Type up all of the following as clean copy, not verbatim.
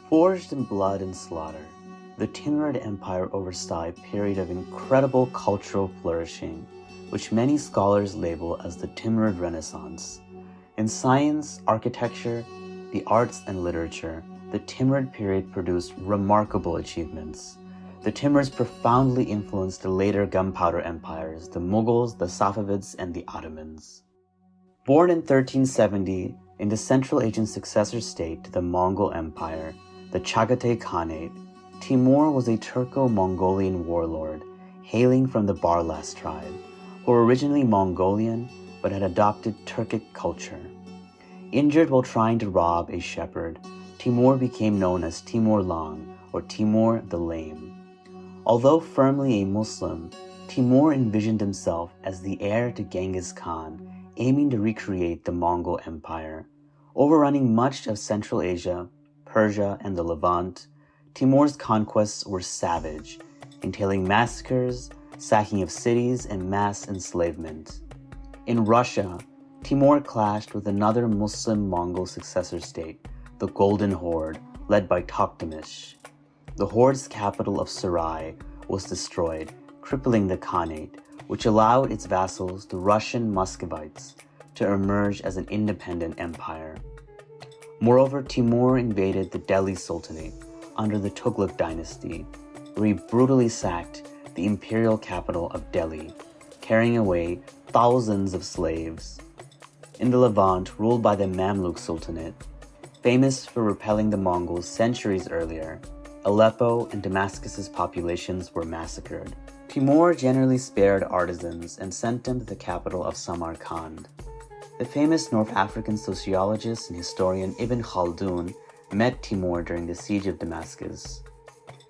Forged in blood and slaughter, the Timurid Empire oversaw a period of incredible cultural flourishing, which many scholars label as the Timurid Renaissance. In science, architecture, the arts, and literature, the Timurid period produced remarkable achievements. The Timurids profoundly influenced the later gunpowder empires, the Mughals, the Safavids, and the Ottomans. Born in 1370 in the Central Asian successor state to the Mongol Empire, the Chagatai Khanate, Timur was a Turco-Mongolian warlord hailing from the Barlas tribe, who were originally Mongolian but had adopted Turkic culture. Injured while trying to rob a shepherd, Timur became known as Timur Lang or Timur the Lame. Although firmly a Muslim, Timur envisioned himself as the heir to Genghis Khan, aiming to recreate the Mongol Empire. Overrunning much of Central Asia, Persia, and the Levant, Timur's conquests were savage, entailing massacres, sacking of cities, and mass enslavement. In Russia, Timur clashed with another Muslim Mongol successor state, the Golden Horde, led by Toktamish. The Horde's capital of Sarai was destroyed, crippling the Khanate, which allowed its vassals, the Russian Muscovites, to emerge as an independent empire. Moreover, Timur invaded the Delhi Sultanate under the Tughlaq dynasty, where he brutally sacked the imperial capital of Delhi, carrying away thousands of slaves. In the Levant, ruled by the Mamluk Sultanate, famous for repelling the Mongols centuries earlier, Aleppo and Damascus's populations were massacred. Timur generally spared artisans and sent them to the capital of Samarkand. The famous North African sociologist and historian Ibn Khaldun met Timur during the siege of Damascus.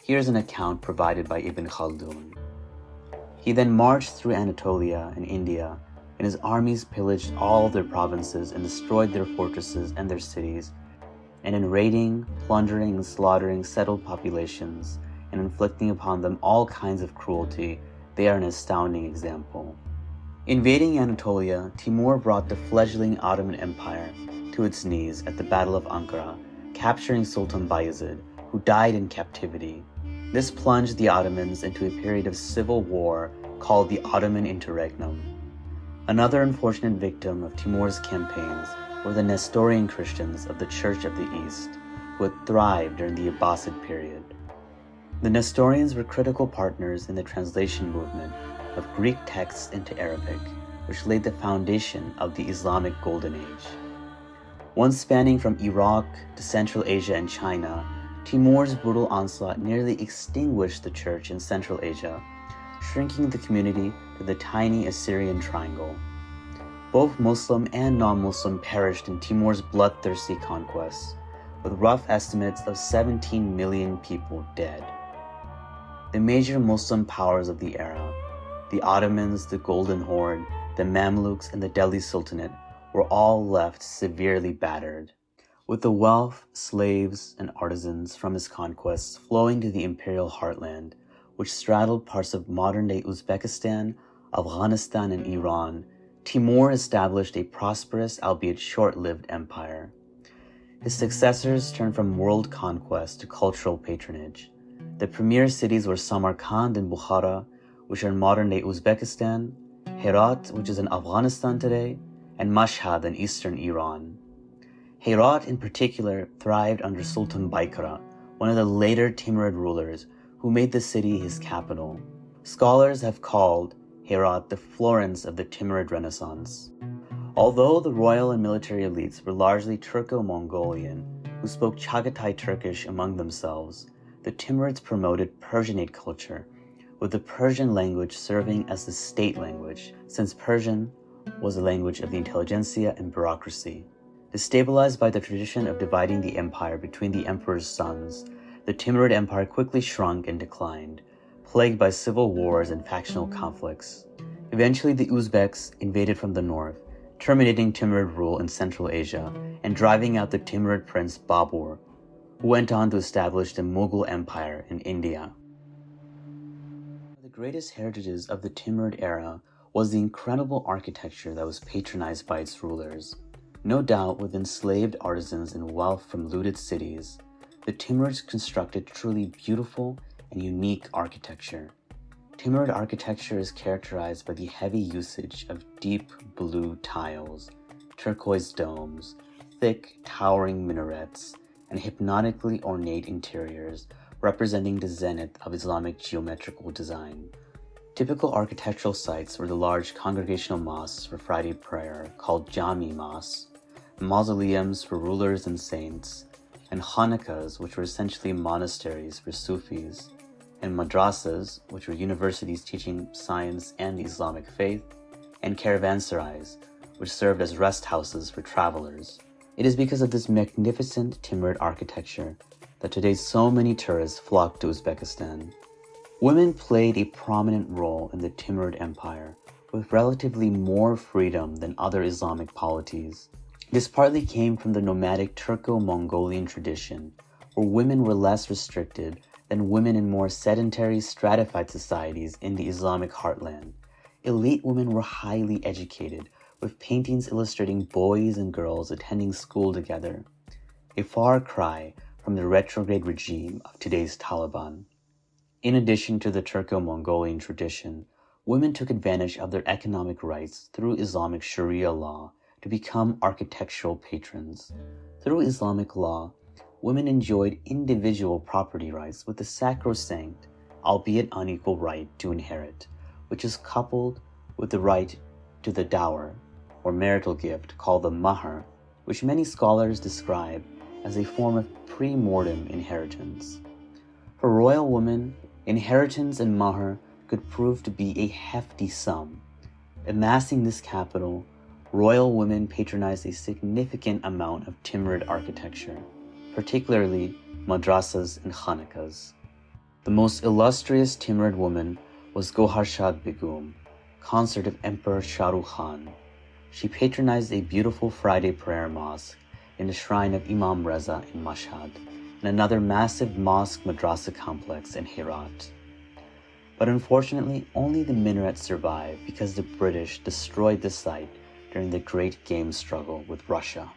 Here's an account provided by Ibn Khaldun. He then marched through Anatolia and India, and his armies pillaged all their provinces and destroyed their fortresses and their cities, and in raiding, plundering, and slaughtering settled populations, and inflicting upon them all kinds of cruelty, they are an astounding example. Invading Anatolia, Timur brought the fledgling Ottoman Empire to its knees at the Battle of Ankara, capturing Sultan Bayezid, who died in captivity. This plunged the Ottomans into a period of civil war called the Ottoman Interregnum. Another unfortunate victim of Timur's campaigns were the Nestorian Christians of the Church of the East, who had thrived during the Abbasid period. The Nestorians were critical partners in the translation movement of Greek texts into Arabic, which laid the foundation of the Islamic Golden Age. Once spanning from Iraq to Central Asia and China, Timur's brutal onslaught nearly extinguished the church in Central Asia, shrinking the community to the tiny Assyrian triangle. Both Muslim and non-Muslim perished in Timur's bloodthirsty conquests, with rough estimates of 17 million people dead. The major Muslim powers of the era, the Ottomans, the Golden Horde, the Mamluks, and the Delhi Sultanate, were all left severely battered. With the wealth, slaves, and artisans from his conquests flowing to the imperial heartland, which straddled parts of modern-day Uzbekistan, Afghanistan, and Iran, Timur established a prosperous, albeit short-lived empire. His successors turned from world conquest to cultural patronage. The premier cities were Samarkand and Bukhara, which are in modern-day Uzbekistan, Herat, which is in Afghanistan today, and Mashhad in eastern Iran. Herat in particular thrived under Sultan Baykara, one of the later Timurid rulers, who made the city his capital. Scholars have called Herat the Florence of the Timurid Renaissance. Although the royal and military elites were largely Turco-Mongolian, who spoke Chagatai Turkish among themselves, the Timurids promoted Persianate culture, with the Persian language serving as the state language, since Persian was the language of the intelligentsia and bureaucracy. Destabilized by the tradition of dividing the empire between the emperor's sons, the Timurid Empire quickly shrunk and declined, plagued by civil wars and factional conflicts. Eventually, the Uzbeks invaded from the north, terminating Timurid rule in Central Asia and driving out the Timurid prince Babur, who went on to establish the Mughal Empire in India. One of the greatest heritages of the Timurid era was the incredible architecture that was patronized by its rulers. No doubt, with enslaved artisans and wealth from looted cities, the Timurids constructed truly beautiful and unique architecture. Timurid architecture is characterized by the heavy usage of deep blue tiles, turquoise domes, thick, towering minarets, and hypnotically ornate interiors representing the zenith of Islamic geometrical design. Typical architectural sites were the large congregational mosques for Friday prayer, called Jami mosques, mausoleums for rulers and saints, and khanaqahs, which were essentially monasteries for Sufis, and madrasas, which were universities teaching science and the Islamic faith, and caravanserais, which served as rest houses for travelers. It is because of this magnificent Timurid architecture that today so many tourists flock to Uzbekistan. Women played a prominent role in the Timurid Empire, with relatively more freedom than other Islamic polities. This partly came from the nomadic Turco-Mongolian tradition, where women were less restricted than women in more sedentary, stratified societies in the Islamic heartland. Elite women were highly educated, with paintings illustrating boys and girls attending school together, a far cry from the retrograde regime of today's Taliban. In addition to the Turco-Mongolian tradition, women took advantage of their economic rights through Islamic Sharia law to become architectural patrons. Through Islamic law, women enjoyed individual property rights with the sacrosanct, albeit unequal right to inherit, which is coupled with the right to the dower, or marital gift called the mahar, which many scholars describe as a form of pre-mortem inheritance. For royal women, inheritance and mahar could prove to be a hefty sum. Amassing this capital, royal women patronized a significant amount of Timurid architecture, particularly madrasas and khanaqahs. The most illustrious Timurid woman was Goharshad Begum, consort of Emperor Shah Rukh Khan. She patronized a beautiful Friday prayer mosque in the shrine of Imam Reza in Mashhad, and another massive mosque madrasa complex in Herat. But unfortunately, only the minarets survived because the British destroyed the site during the Great Game struggle with Russia.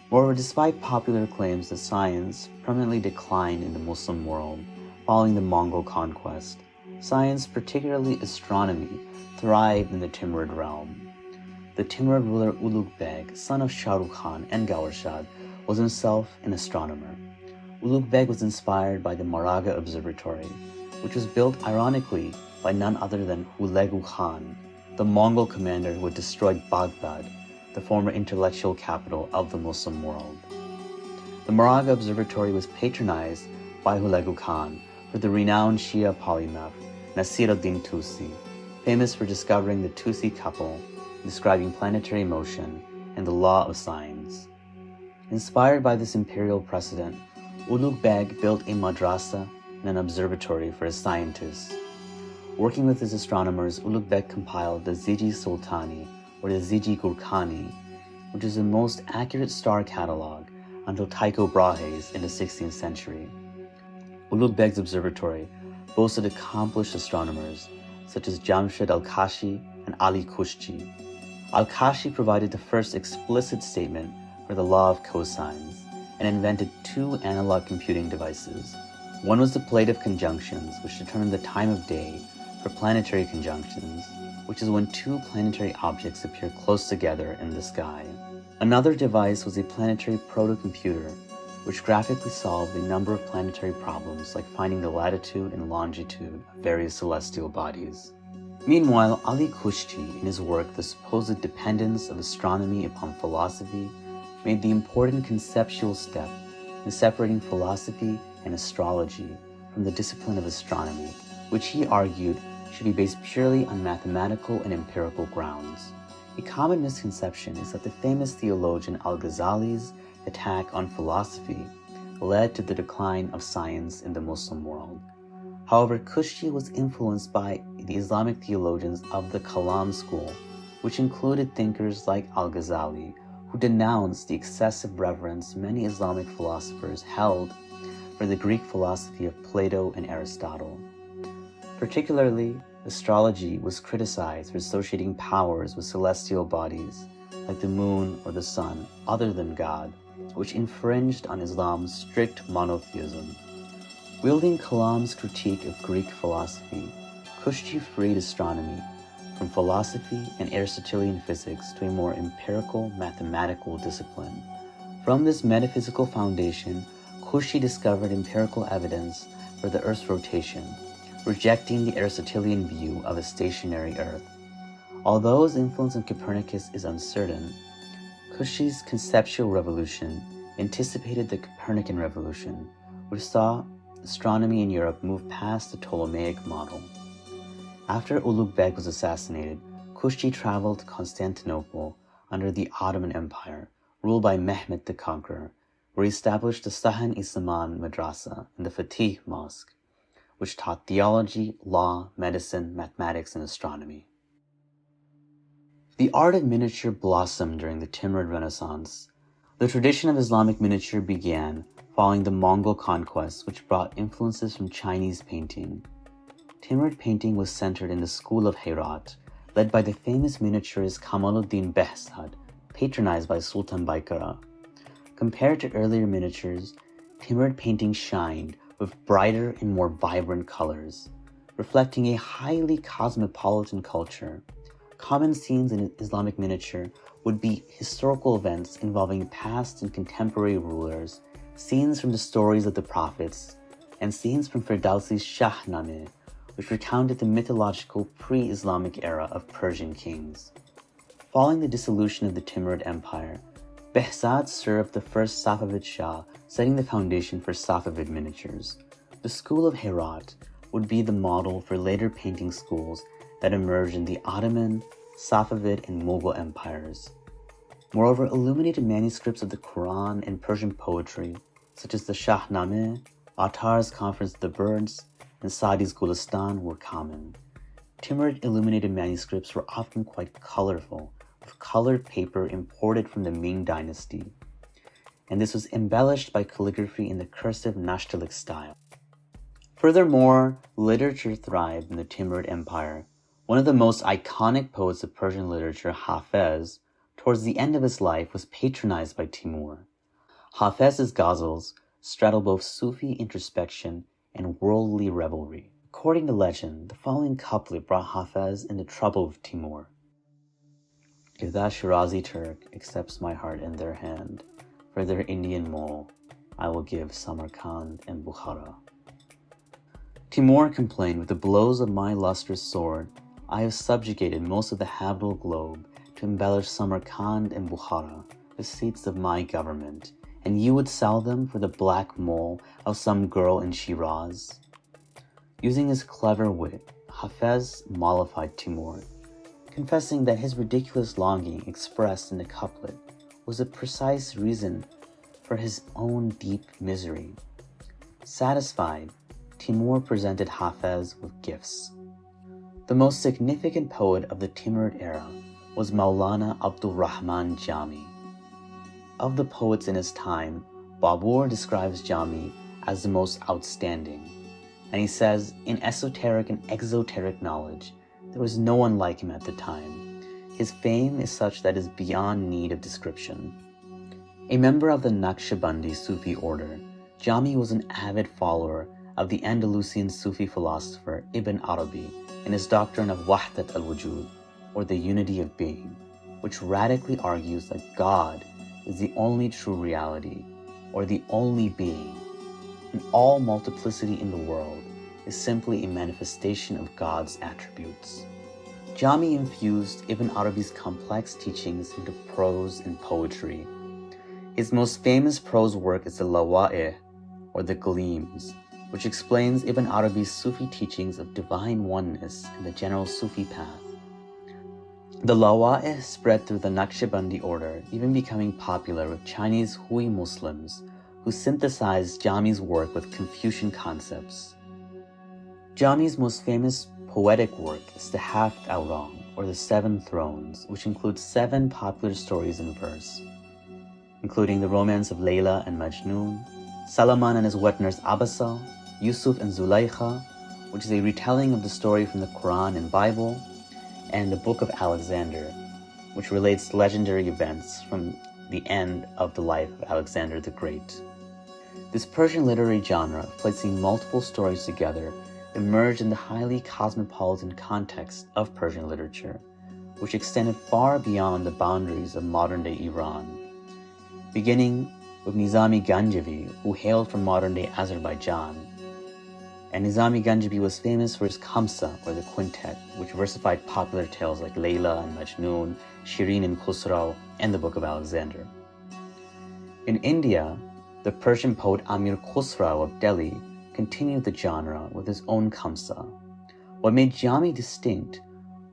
Moreover, despite popular claims that science permanently declined in the Muslim world following the Mongol conquest, science, particularly astronomy, thrived in the Timurid realm. The Timurid ruler Ulugh Beg, son of Shah Rukh Khan and Gawarshad, was himself an astronomer. Ulugh Beg was inspired by the Maraga Observatory, which was built ironically by none other than Hulagu Khan, the Mongol commander who had destroyed Baghdad, the former intellectual capital of the Muslim world. The Maraga Observatory was patronized by Hulagu Khan for the renowned Shia polymath Nasiruddin Tusi, famous for discovering the Tusi couple, describing planetary motion and the law of signs. Inspired by this imperial precedent, Ulugh Beg built a madrasa and an observatory for his scientists. Working with his astronomers, Ulugh Beg compiled the Ziji Sultani, or the Ziji Gurkhani, which is the most accurate star catalog until Tycho Brahe's in the 16th century. Ulugh Beg's observatory boasted accomplished astronomers such as Jamshid al-Kashi and Ali Kushji. Al-Kashi provided the first explicit statement for the law of cosines and invented two analog computing devices. One was the plate of conjunctions, which determined the time of day for planetary conjunctions, which is when two planetary objects appear close together in the sky. Another device was a planetary protocomputer, which graphically solved a number of planetary problems like finding the latitude and longitude of various celestial bodies. Meanwhile, Ali Kushji, in his work The Supposed Dependence of Astronomy Upon Philosophy, made the important conceptual step in separating philosophy and astrology from the discipline of astronomy, which he argued should be based purely on mathematical and empirical grounds. A common misconception is that the famous theologian Al-Ghazali's attack on philosophy led to the decline of science in the Muslim world. However, Kushji was influenced by the Islamic theologians of the Kalam school, which included thinkers like Al-Ghazali, who denounced the excessive reverence many Islamic philosophers held for the Greek philosophy of Plato and Aristotle. Particularly, astrology was criticized for associating powers with celestial bodies, like the moon or the sun, other than God, which infringed on Islam's strict monotheism. Wielding Kalam's critique of Greek philosophy, Kushji freed astronomy from philosophy and Aristotelian physics to a more empirical mathematical discipline. From this metaphysical foundation, Kushji discovered empirical evidence for the Earth's rotation, rejecting the Aristotelian view of a stationary Earth. Although his influence on Copernicus is uncertain, Kushji's conceptual revolution anticipated the Copernican revolution, which saw astronomy in Europe move past the Ptolemaic model. After Ulugh Beg was assassinated, Kushji traveled to Constantinople under the Ottoman Empire, ruled by Mehmed the Conqueror, where he established the Sahan-i-Saman Madrasa and the Fatih Mosque, which taught theology, law, medicine, mathematics, and astronomy. The art of miniature blossomed during the Timurid Renaissance. The tradition of Islamic miniature began following the Mongol conquest, which brought influences from Chinese painting. Timurid painting was centered in the school of Herat, led by the famous miniaturist Kamaluddin Behzad, patronized by Sultan Baikara. Compared to earlier miniatures, Timurid painting shined with brighter and more vibrant colors, reflecting a highly cosmopolitan culture. Common scenes in Islamic miniature would be historical events involving past and contemporary rulers, scenes from the stories of the prophets, and scenes from Ferdowsi's Shahnameh, which recounted the mythological pre-Islamic era of Persian kings. Following the dissolution of the Timurid Empire, Behzad served the first Safavid Shah, setting the foundation for Safavid miniatures. The school of Herat would be the model for later painting schools that emerged in the Ottoman, Safavid, and Mughal empires. Moreover, illuminated manuscripts of the Quran and Persian poetry, such as the Shahnameh, Attar's Conference of the Birds, and Sadi's Gulistan, were common. Timurid illuminated manuscripts were often quite colorful, with colored paper imported from the Ming dynasty, and this was embellished by calligraphy in the cursive Nashtalik style. Furthermore, literature thrived in the Timurid Empire. One of the most iconic poets of Persian literature, Hafez, towards the end of his life was patronized by Timur. Hafez's ghazals straddle both Sufi introspection and worldly revelry. According to legend, the following couplet brought Hafez into trouble with Timur. If that Shirazi Turk accepts my heart in their hand, for their Indian mole, I will give Samarkand and Bukhara. Timur complained, with the blows of my lustrous sword, I have subjugated most of the habitable globe to embellish Samarkand and Bukhara, the seats of my government, and you would sell them for the black mole of some girl in Shiraz? Using his clever wit, Hafez mollified Timur, confessing that his ridiculous longing expressed in the couplet was a precise reason for his own deep misery. Satisfied, Timur presented Hafez with gifts. The most significant poet of the Timurid era was Maulana Abdul Rahman Jami. Of the poets in his time, Babur describes Jami as the most outstanding, and he says, in esoteric and exoteric knowledge, there was no one like him at the time. His fame is such that it is beyond need of description. A member of the Naqshbandi Sufi order, Jami was an avid follower of the Andalusian Sufi philosopher Ibn Arabi in his doctrine of Wahdat al-Wujud, or the unity of being, which radically argues that God is the only true reality, or the only being, and all multiplicity in the world is simply a manifestation of God's attributes. Jami infused Ibn Arabi's complex teachings into prose and poetry. His most famous prose work is the Lawa'ih, or the Gleams, which explains Ibn Arabi's Sufi teachings of divine oneness and the general Sufi path. The Lawa'ih spread through the Naqshbandi order, even becoming popular with Chinese Hui Muslims who synthesized Jami's work with Confucian concepts. Jami's most famous poetic work is the Haft Aurang, or the Seven Thrones, which includes 7 popular stories in verse, including the romance of Layla and Majnun, Salaman and his wet nurse Abasa, Yusuf and Zulaykha, which is a retelling of the story from the Quran and Bible, and the Book of Alexander. which relates legendary events from the end of the life of Alexander the Great. This Persian literary genre, placing multiple stories together, emerged in the highly cosmopolitan context of Persian literature, which extended far beyond the boundaries of modern-day Iran. Beginning with Nizami Ganjavi, who hailed from modern-day Azerbaijan. And Nizami Ganjavi was famous for his Khamsa, or the quintet, which versified popular tales like Layla and Majnun, Shirin and Khusraw, and the Book of Alexander. In India, the Persian poet Amir Khusraw of Delhi continued the genre with his own Khamsa. What made Jami distinct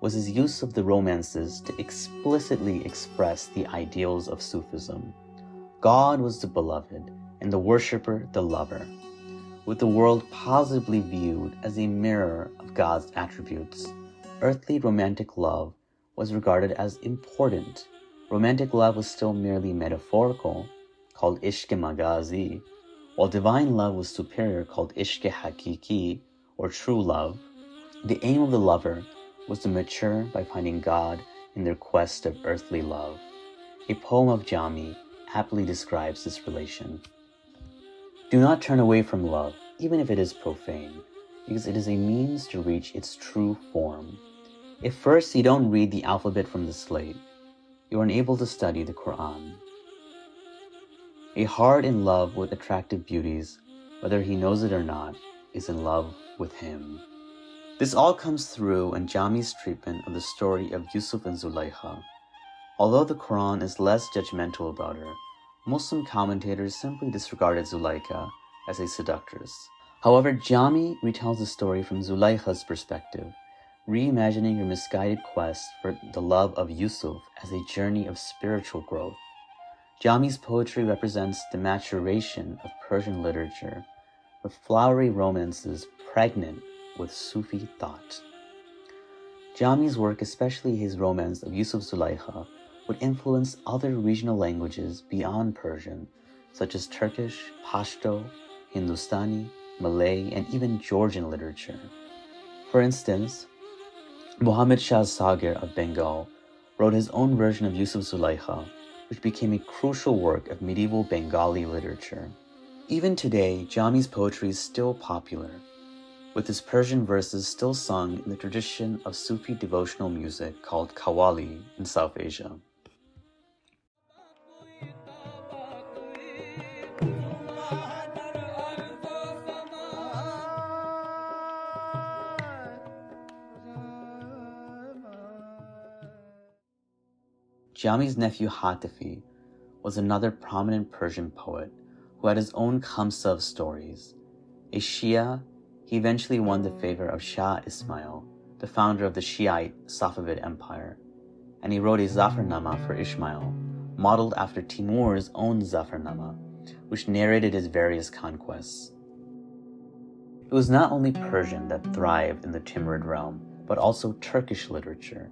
was his use of the romances to explicitly express the ideals of Sufism. God was the beloved, and the worshipper the lover, with the world positively viewed as a mirror of God's attributes. Earthly romantic love was regarded as important. Romantic love was still merely metaphorical, called ishq-e-magazi, while divine love was superior, called ishq-e-hakiki, or true love. The aim of the lover was to mature by finding God in their quest of earthly love. A poem of Jami aptly describes this relation. Do not turn away from love, even if it is profane, because it is a means to reach its true form. If first you don't read the alphabet from the slate, you are unable to study the Quran. A heart in love with attractive beauties, whether he knows it or not, is in love with him. This all comes through in Jami's treatment of the story of Yusuf and Zulaykha. Although the Quran is less judgmental about her, Muslim commentators simply disregarded Zulaykha as a seductress. However, Jami retells the story from Zulaykha's perspective, reimagining her misguided quest for the love of Yusuf as a journey of spiritual growth. Jami's poetry represents the maturation of Persian literature, with flowery romances pregnant with Sufi thought. Jami's work, especially his romance of Yusuf Zulaykha, would influence other regional languages beyond Persian, such as Turkish, Pashto, Hindustani, Malay, and even Georgian literature. For instance, Muhammad Shah Sagar of Bengal wrote his own version of Yusuf Zulaykha, which became a crucial work of medieval Bengali literature. Even today, Jami's poetry is still popular, with his Persian verses still sung in the tradition of Sufi devotional music called Qawwali in South Asia. Jami's nephew Hatifi was another prominent Persian poet who had his own Khamsa of stories. A Shia, he eventually won the favor of Shah Ismail, the founder of the Shiite Safavid Empire, and he wrote a Zafarnama for Ismail, modeled after Timur's own Zafarnama, which narrated his various conquests. It was not only Persian that thrived in the Timurid realm, but also Turkish literature.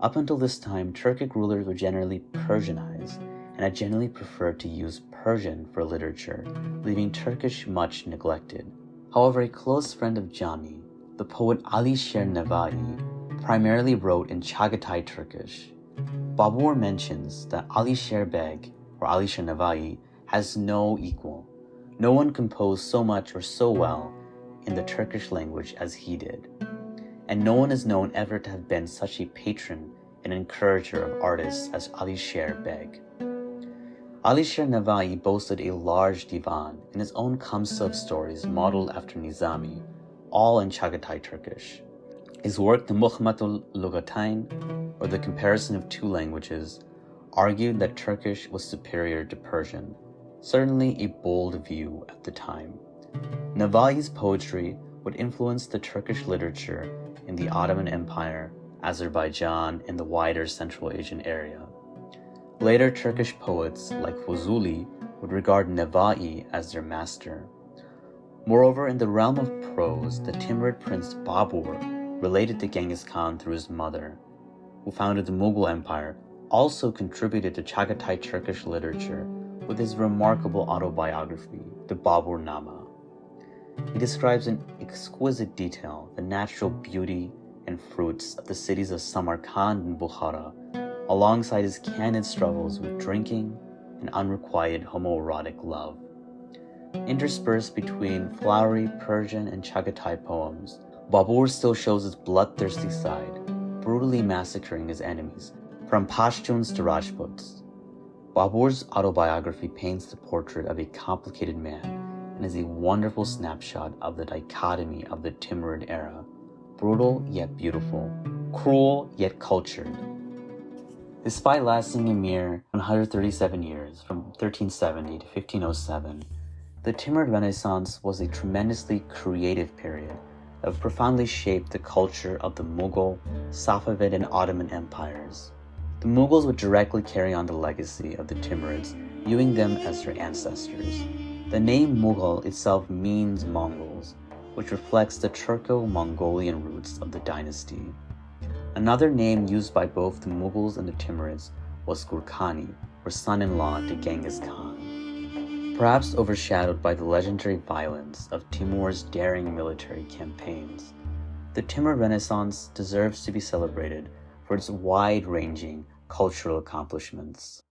Up until this time, Turkic rulers were generally Persianized, and had generally preferred to use Persian for literature, leaving Turkish much neglected. However, a close friend of Jami, the poet Ali Sher Nevai, primarily wrote in Chagatai Turkish. Babur mentions that Ali Sher Beg, or Ali Sher Nevai, has no equal. No one composed so much or so well in the Turkish language as he did. And no one is known ever to have been such a patron and encourager of artists as Ali Sher Beg. Ali Sher Nevai boasted a large divan and his own Khamsa of stories modeled after Nizami, all in Chagatai Turkish. His work, the Mukhmatul Lugatain, or the comparison of two languages, argued that Turkish was superior to Persian, certainly a bold view at the time. Nevai's poetry would influence the Turkish literature in the Ottoman Empire, Azerbaijan, and the wider Central Asian area. Later Turkish poets like Fuzuli would regard Nevai as their master. Moreover, in the realm of prose, the Timurid prince Babur, related to Genghis Khan through his mother, who founded the Mughal Empire, also contributed to Chagatai Turkish literature with his remarkable autobiography, the Babur Nama. He describes in exquisite detail the natural beauty and fruits of the cities of Samarkand and Bukhara, alongside his candid struggles with drinking and unrequited homoerotic love. Interspersed between flowery Persian and Chagatai poems, Babur still shows his bloodthirsty side, brutally massacring his enemies, from Pashtuns to Rajputs. Babur's autobiography paints the portrait of a complicated man and is a wonderful snapshot of the dichotomy of the Timurid era, brutal yet beautiful, cruel yet cultured. Despite lasting a mere 137 years, from 1370 to 1507, the Timurid Renaissance was a tremendously creative period that profoundly shaped the culture of the Mughal, Safavid, and Ottoman empires. The Mughals would directly carry on the legacy of the Timurids, viewing them as their ancestors. The name Mughal itself means Mongols, which reflects the Turco-Mongolian roots of the dynasty. Another name used by both the Mughals and the Timurids was Gurkhani, or son-in-law to Genghis Khan. Perhaps overshadowed by the legendary violence of Timur's daring military campaigns, the Timurid Renaissance deserves to be celebrated for its wide-ranging cultural accomplishments.